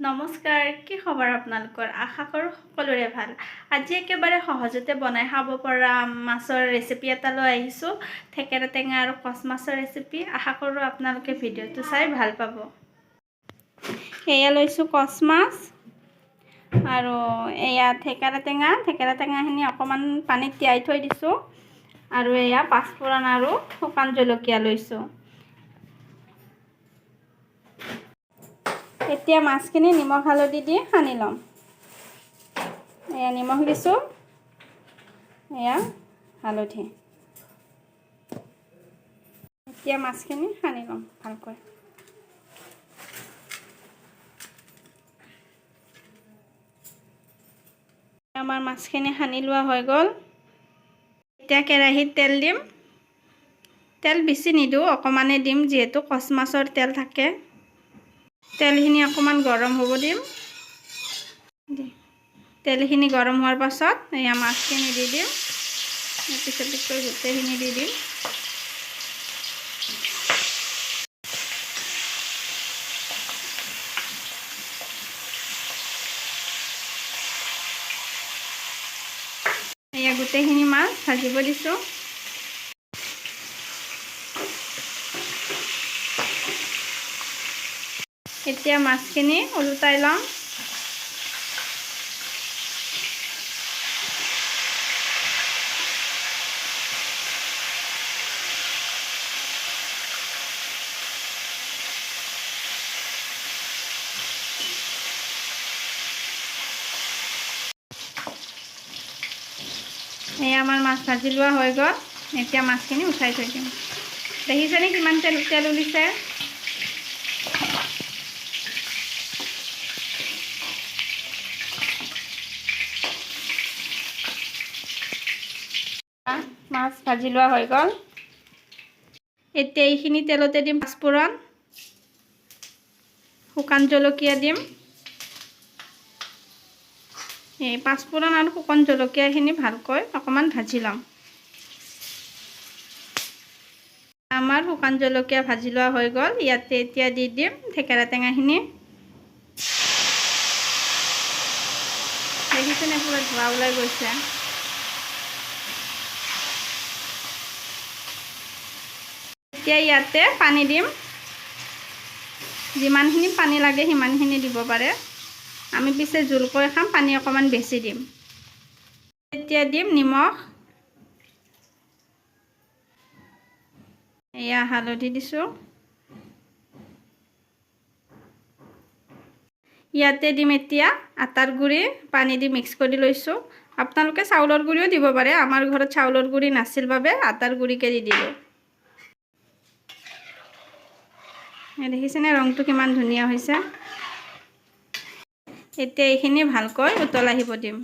নমস্কাৰ, কি খবৰ আপোনালোকৰ? আশা কৰোঁ সকলোৰে ভাল। আজি একেবাৰে সহজতে বনাই খাব পৰা মাছৰ ৰেচিপি এটা লৈ আহিছোঁ। থেকেৰা টেঙা আৰু কচ মাছৰ ৰেচিপি। আশা কৰোঁ আপোনালোকে ভিডিঅ'টো চাই ভাল পাব। এয়া লৈছোঁ কচ মাছ আৰু এয়া থেকেৰা টেঙা। থেকেৰা টেঙাখিনি অকণমান পানীত তিয়াই থৈ দিছোঁ আৰু এয়া পাঁচফোৰণ আৰু শুকান জলকীয়া লৈছোঁ। এতিয়া মাছখিনি নিমখ হালধি দি সানি ল'ম। এয়া নিমখ দিছোঁ, এয়া হালধি। এতিয়া মাছখিনি সানি ল'ম ভালকৈ। আমাৰ মাছখিনি সানি লোৱা হৈ গ'ল। এতিয়া কেৰাহীত তেল দিম। তেল বেছি নিদিওঁ, অকণমানে দিম যিহেতু কচ মাছৰ তেল থাকে। তেলখিনি অকণমান গৰম হ'ব দিম। তেলখিনি গৰম হোৱাৰ পাছত এয়া মাছখিনি দি দিম। পিছতকৈ গোটেইখিনি দি দিম। এয়া গোটেইখিনি মাছ ভাজিব দিছোঁ। এতিয়া মাছখিনি ওলটাই ল'ম। এয়া আমাৰ মাছ ভাজি লোৱা হৈ গ'ল। এতিয়া মাছখিনি উঠাই থৈ দিম। দেখিছেনে কিমান তেল উলিছে? মাছ ভাজি লোৱা হৈ গ'ল। এতিয়া এইখিনি তেলতে দিম পাঁচফোৰণ, শুকান জলকীয়া দিম। এই পাঁচফোৰণ আৰু শুকান জলকীয়াখিনি ভালকৈ অকণমান ভাজি ল'ম। আমাৰ শুকান জলকীয়া ভাজি লোৱা হৈ গ'ল। ইয়াতে এতিয়া দি দিম থেকেৰা টেঙাখিনি। দেখিছেনে পুৰা ধোঁৱা ওলাই গৈছে। এতিয়া ইয়াতে পানী দিম। যিমানখিনি পানী লাগে সিমানখিনি দিব পাৰে। আমি পিছে জোলকৈ খাম, পানী অকণমান বেছি দিম। এতিয়া দিম নিমখ। এয়া হালধি দিছোঁ। ইয়াতে দিম এতিয়া আটাৰ গুড়ি, পানী দি মিক্স কৰি লৈছোঁ। আপোনালোকে চাউলৰ গুড়িও দিব পাৰে। আমাৰ ঘৰত চাউলৰ গুড়ি নাছিল বাবে আটাৰ গুড়িকে দি দিলোঁ। দেখিছেনে ৰংটো কিমান ধুনীয়া হৈছে। এতিয়া এইখিনি ভালকৈ উতল আহিব দিম।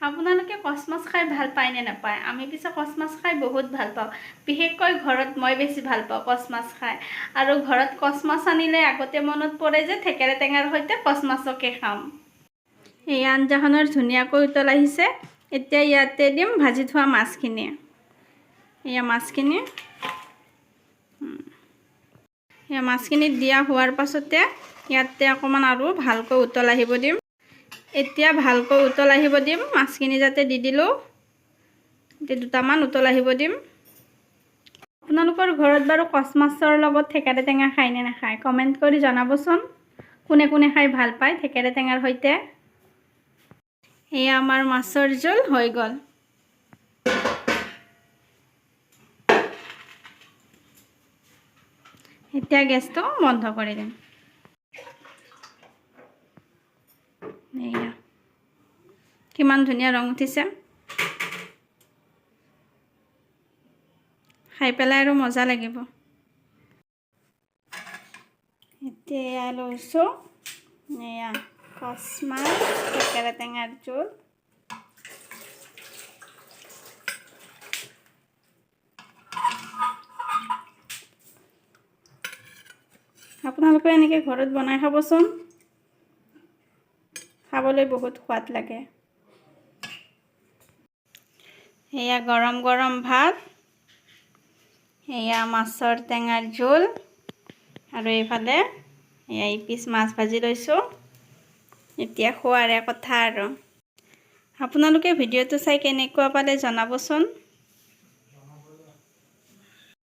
আপোনালোকে কচ মাছ খাই ভাল পায় নে নাপায়? আমি পিছে কচ মাছ খাই বহুত ভাল পাওঁ। বিশেষকৈ ঘৰত মই বেছি ভাল পাওঁ কচ মাছ খাই। আৰু ঘৰত কচ মাছ আনিলে আগতে মনত পৰে যে থেকেৰা টেঙাৰ সৈতে কচ মাছকে খাম। এই আঞ্জাখনৰ ধুনীয়াকৈ উতল আহিছে। এতিয়া ইয়াতে দিম ভাজি থোৱা মাছখিনি। এয়া মাছখিনি। এয়া মাছখিনি দিয়া হোৱাৰ পাছতে ইয়াতে অকণমান আৰু ভালকৈ উতল আহিব দিম। এতিয়া ভালকৈ উতল আহিব দিম। মাছখিনি যাতে দি দিলোঁ। এতিয়া দুটামান উতল আহিব দিম। আপোনালোকৰ ঘৰত বাৰু কচ মাছৰ লগত থেকেৰা টেঙা খায় নে নাখায়? কমেণ্ট কৰি জনাবচোন। কোনে কোনে খাই ভাল পায় থেকেৰা টেঙাৰ সৈতে? এয়া আমাৰ মাছৰ জোল হৈ গ'ল। এতিয়া গেছটো বন্ধ কৰি দিম। এয়া কিমান ধুনীয়া ৰং উঠিছে। খাই পেলাই আৰু মজা লাগিব। এতিয়া লৈছোঁ এয়া কচ মাছ থেকেৰা টেঙাৰ জোল। আপোনালোকে এনেকৈ ঘৰত বনাই খাবচোন। খাবলৈ বহুত সোৱাদ লাগে। এয়া গৰম গৰম ভাত, এয়া মাছৰ টেঙাৰ জোল আৰু এইফালে এয়া ইপিচ মাছ ভাজি লৈছোঁ। এতিয়া খোৱাৰে কথা আৰু আপোনালোকে ভিডিঅ'টো চাই কেনেকুৱা পালে জনাবচোন।